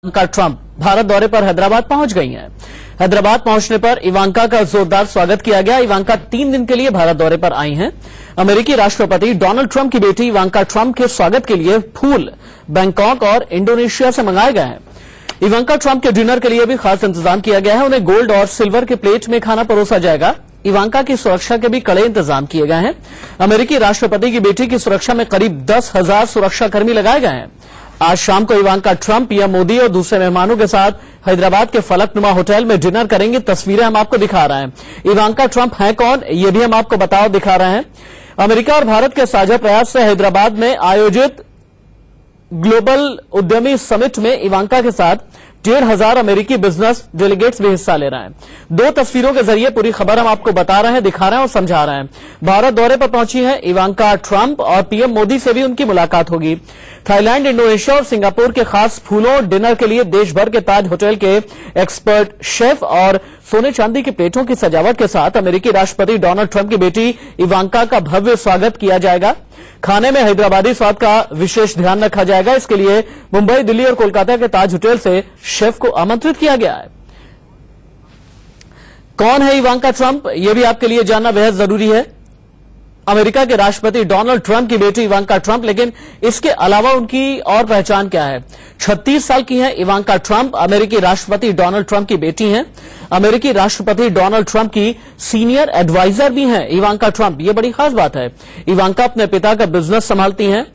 Ivanka Trump Bharat दौरे पर हैदराबाद पहुंच गई हैं। हैदराबाद पहुंचने पर इवांका का जोरदार स्वागत किया गया। इवांका 3 दिन के लिए भारत दौरे पर आई हैं। अमेरिकी राष्ट्रपति डोनाल्ड ट्रंप की बेटी इवांका ट्रंप के स्वागत के लिए फूल बैंकॉक और इंडोनेशिया से मंगाए गए हैं। इवांका ट्रंप के डिनर के लिए भी खास इंतजाम किया गया है। उन्हें गोल्ड और सिल्वर के प्लेट में खाना परोसा जाएगा। इवांका की सुरक्षा के भी कड़े इंतजाम किए गए हैं। अमेरिकी राष्ट्रपति की बेटी की सुरक्षा में करीब 10,000 सुरक्षाकर्मी लगाए गए हैं। आज शाम को इवांका ट्रंप, पीएम मोदी और दूसरे मेहमानों के साथ हैदराबाद के फलकनुमा होटल में डिनर करेंगे। तस्वीरें हम आपको दिखा रहे हैं। इवांका ट्रंप हैं कौन, ये भी हम आपको दिखा रहे हैं। अमेरिका और भारत के साझा प्रयास से हैदराबाद में आयोजित ग्लोबल उद्यमी समिट में इवांका के साथ 1,500 अमेरिकी बिजनेस डेलीगेट्स भी हिस्सा ले रहे हैं। 2 तस्वीरों के जरिए पूरी खबर हम आपको बता रहे हैं, दिखा रहे हैं और समझा रहे हैं। भारत दौरे पर पहुंची हैं इवांका ट्रंप और पीएम मोदी से भी उनकी मुलाकात होगी। थाईलैंड, इंडोनेशिया और सिंगापुर के खास फूलों डिनर के लिए देश भर के ताज होटल के एक्सपर्ट शेफ और सोने चांदी की प्लेटों की सजावट के साथ अमेरिकी राष्ट्रपति डोनाल्ड ट्रंप की बेटी इवांका का भव्य स्वागत किया जाएगा। खाने में हैदराबादी स्वाद का विशेष ध्यान रखा जाएगा। इसके लिए मुंबई, दिल्ली और कोलकाता के ताज होटल से शेफ को आमंत्रित किया गया है। कौन है इवांका ट्रंप, यह भी आपके लिए जानना बेहद जरूरी है। अमेरिका के राष्ट्रपति डोनाल्ड ट्रंप की बेटी इवांका ट्रंप, लेकिन इसके अलावा उनकी और पहचान क्या है। 36 साल की हैं इवांका ट्रंप, अमेरिकी राष्ट्रपति डोनाल्ड ट्रंप की बेटी हैं। अमेरिकी राष्ट्रपति डोनाल्ड ट्रंप की सीनियर एडवाइजर भी हैं इवांका ट्रंप। ये बड़ी खास बात है। इवांका अपने पिता का बिजनेस संभालती हैं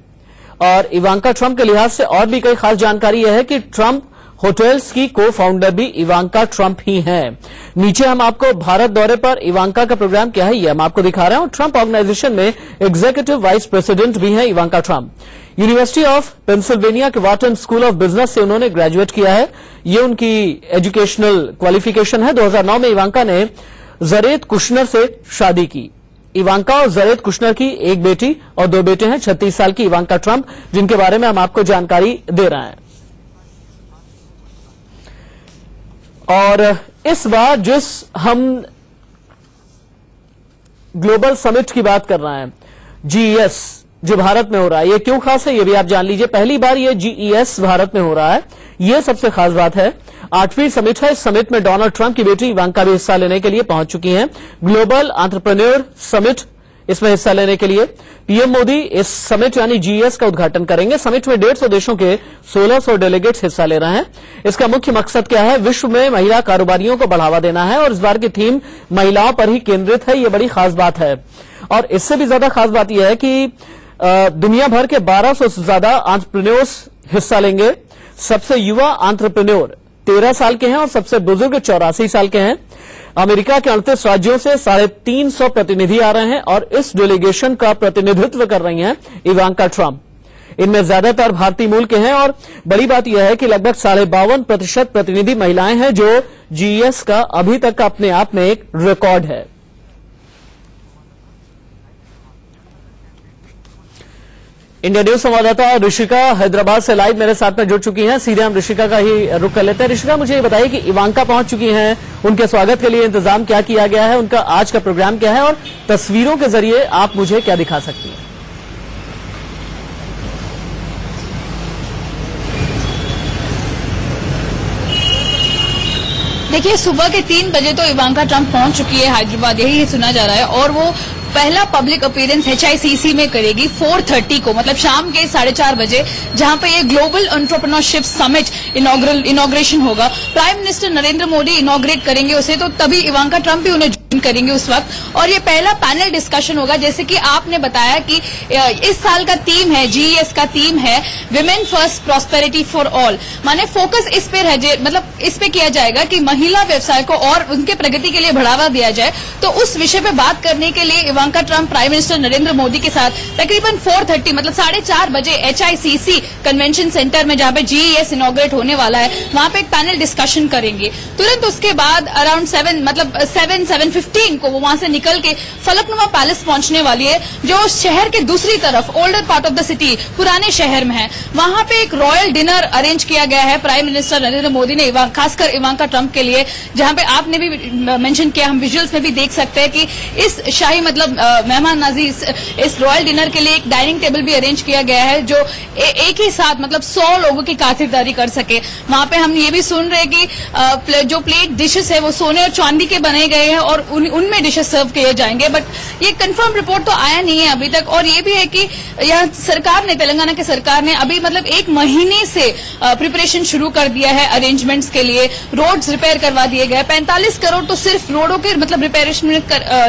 और इवांका ट्रंप के लिहाज से और भी कई खास जानकारी यह है कि ट्रंप होटल्स की को फाउंडर भी इवांका ट्रंप ही हैं। नीचे हम आपको भारत दौरे पर इवांका का प्रोग्राम क्या है ये हम आपको दिखा रहे हैं। और ट्रंप ऑर्गेनाइजेशन में एग्जीक्यूटिव वाइस प्रेसिडेंट भी हैं Ivanka Trump. University of Pennsylvania के वाटन स्कूल ऑफ बिजनेस से उन्होंने ग्रेजुएट किया है। ये उनकी एजुकेशनल क्वालिफिकेशन है। 2009 में इवांका ने जरेद कुशनर से शादी की। इवांका और जरेद कुशनर की एक बेटी और 2 बेटे हैं। 36 साल की इवांका ट्रंप, जिनके बारे में हम आपको जानकारी दे रहे हैं। और इस बार जिस हम ग्लोबल समिट की बात कर रहे हैं, जीईएस, जो भारत में हो रहा है, ये क्यों खास है ये भी आप जान लीजिए। पहली बार ये जीईएस भारत में हो रहा है, ये सबसे खास बात है। 8वीं समिट है। इस समिट में डोनाल्ड ट्रंप की बेटी इवांका भी हिस्सा लेने के लिए पहुंच चुकी हैं। ग्लोबल एंटरप्रेन्योर समिट, इसमें हिस्सा लेने के लिए पीएम मोदी इस समिट यानी जीईएस का उद्घाटन करेंगे। समिट में 150 देशों के 1600 डेलीगेट्स हिस्सा ले रहे हैं। इसका मुख्य मकसद क्या है, विश्व में महिला कारोबारियों को बढ़ावा देना है और इस बार की थीम महिलाओं पर ही केंद्रित है। ये बड़ी खास बात है। और इससे भी ज्यादा खास बात यह है कि दुनिया भर के 1200 से ज्यादा एंटरप्रेन्योर्स हिस्सा लेंगे। सबसे युवा एंटरप्रेन्योर 13 साल के हैं और सबसे बुजुर्ग 84 साल के हैं। अमेरिका के 38 राज्यों से 350 प्रतिनिधि आ रहे हैं और इस डेलीगेशन का प्रतिनिधित्व कर रही हैं इवांका ट्रंप। इनमें ज्यादातर भारतीय मूल के हैं और बड़ी बात यह है कि लगभग 52.5% प्रतिनिधि महिलाएं हैं, जो जीईएस का अभी तक का अपने आप में एक रिकॉर्ड है। इंडिया न्यूज संवाददाता ऋषिका हैदराबाद से लाइव मेरे साथ में जुड़ चुकी हैं। सीधे हम ऋषिका का ही रुख कर लेते हैं। ऋषिका, मुझे ये बताइए कि इवांका पहुंच चुकी हैं, उनके स्वागत के लिए इंतजाम क्या किया गया है, उनका आज का प्रोग्राम क्या है और तस्वीरों के जरिए आप मुझे क्या दिखा सकती हैं। देखिए, सुबह के 3 बजे तो इवांका ट्रंप पहुंच चुकी है हैदराबाद, यही सुना जा रहा है। और वो पहला पब्लिक अपीयरेंस HICC में करेगी 4:30 को, मतलब शाम के 4:30 बजे, जहां पे ये ग्लोबल एंटरप्रेन्योरशिप समिट इनॉग्रेशन होगा। Prime minister Narendra Modi inaugurate करेंगे उसे, तो तभी इवांका ट्रंप भी उन्हें ज्वाइन करेंगे उस वक्त। और ये पहला पैनल डिस्कशन होगा। जैसे कि आपने बताया कि इस साल का थीम है, जीईएस का थीम है women first prosperity for all, माने फोकस इस पे मतलब इस पे किया जाएगा कि महिला व्यवसाय को और उनके प्रगति के लिए बढ़ावा दिया जाए। तो उस विषय पे बात करने के लिए Ivanka Trump prime minister Narendra Modi के साथ तकरीबन 4:30 मतलब 4:30 बजे HICC कन्वेंशन सेंटर में, जहां पे जीईएस इनॉग्रेट होने वाला है, वहां पे एक पैनल डिस्कशन करेंगे। तुरंत उसके बाद अराउंड 7 मतलब 7:50 15 को वो वहां से निकल के फलकनुमा पैलेस पहुंचने वाली है, जो शहर के दूसरी तरफ older part of the city पुराने शहर में है। वहां पे एक रॉयल डिनर अरेंज किया गया है प्राइम मिनिस्टर नरेंद्र मोदी ने खासकर इवांका ट्रंप के लिए, जहां पे आपने भी मेंशन किया, हम विजुअल्स में भी देख सकते हैं कि इस शाही मतलब मेहमान नाजी इस रॉयल डिनर के लिए एक डाइनिंग टेबल भी अरेंज किया गया है जो एक ही साथ मतलब 100 लोगों की खातिरदारी कर सके। वहां पे हम ये भी सुन रहे हैं कि जो प्लेट डिशेस है वो सोने और चांदी के बने गए हैं और उनमें डिशेस सर्व किए जाएंगे, बट ये कंफर्म रिपोर्ट तो आया नहीं है अभी तक। और ये भी है कि यह सरकार ने, तेलंगाना की सरकार ने अभी मतलब 1 महीने से प्रिपरेशन शुरू कर दिया है अरेंजमेंट्स के लिए। रोड्स रिपेयर करवा दिए गए, 45 करोड़ तो सिर्फ रोडों के मतलब रिपेयरेशन में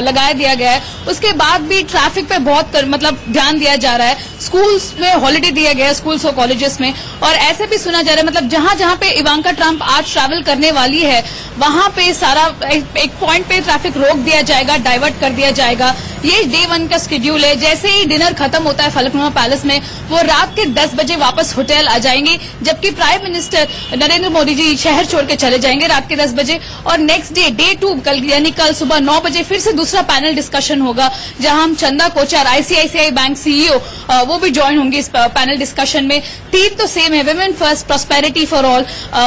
लगाया दिया गया है। उसके बाद भी ट्रैफिक पे बहुत मतलब ध्यान दिया जा रहा है। स्कूल्स में हॉलिडे दिया गया है, स्कूल्स और कॉलेजेस में। और ऐसे भी सुना जा रहा है मतलब जहां जहां पे इवांका ट्रंप आज ट्रैवल करने वाली है वहां पे सारा एक पॉइंट पे ट्रैफिक रोक दिया जाएगा, डाइवर्ट कर दिया जाएगा। ये डे 1 का शेड्यूल है। जैसे ही डिनर खत्म होता है फलकनुमा पैलेस में, वो रात के 10 बजे वापस होटल आ जाएंगे, जबकि प्राइम मिनिस्टर नरेंद्र मोदी जी शहर छोड़ के चले जाएंगे रात के 10 बजे। और नेक्स्ट डे 2 कल यानी कल सुबह 9 बजे फिर से दूसरा पैनल डिस्कशन होगा, जहां हम Chanda Kochhar ICICI bank CEO वो भी ज्वाइन होंगे इस पैनल डिस्कशन में। थीम तो सेम है, women first, prosperity for all,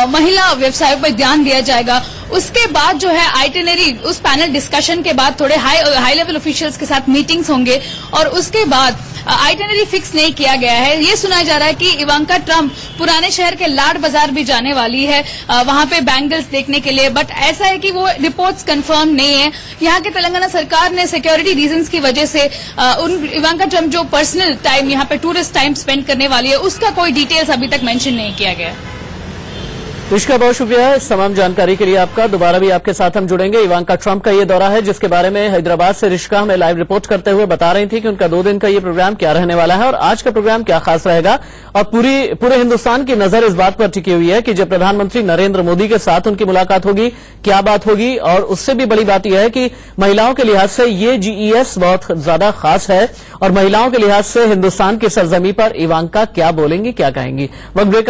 महिला व्यवसायों पर ध्यान दिया जाएगा। उसके बाद जो है आइटिनरी, उस पैनल डिस्कशन के बाद थोड़े हाई लेवल ऑफिशियल्स के साथ मीटिंग्स होंगे और उसके बाद आइटिनरी फिक्स नहीं किया गया है। ये सुना जा रहा है कि इवांका ट्रंप पुराने शहर के लाड बाजार भी जाने वाली है वहां पे बैंगल्स देखने के लिए, बट ऐसा है कि वो रिपोर्ट्स कंफर्म नहीं है। यहाँ के तेलंगाना सरकार ने सिक्योरिटी रीजंस की वजह से इवांका ट्रंप जो पर्सनल टाइम यहाँ पे टूरिस्ट टाइम स्पेंड करने वाली है उसका कोई डिटेल्स अभी तक मेंशन नहीं किया गया। इश्का, बहुत शुक्रिया इस तमाम जानकारी के लिए आपका। दोबारा भी आपके साथ हम जुड़ेंगे। इवांका ट्रंप का ये दौरा है जिसके बारे में हैदराबाद से रिश्का हमें लाइव रिपोर्ट करते हुए बता रही थी कि उनका 2 दिन का ये प्रोग्राम क्या रहने वाला है और आज का प्रोग्राम क्या खास रहेगा। और पूरे हिंदुस्तान की नजर इस बात पर टिकी हुई है कि जब प्रधानमंत्री नरेंद्र मोदी के साथ उनकी मुलाकात होगी क्या बात होगी। और उससे भी बड़ी बात यह है कि महिलाओं के लिहाज से ये जीईएस बहुत ज्यादा खास है और महिलाओं के लिहाज से हिंदुस्तान की सरजमी पर इवांका क्या बोलेंगी, क्या कहेंगी। वक्त ब्रेक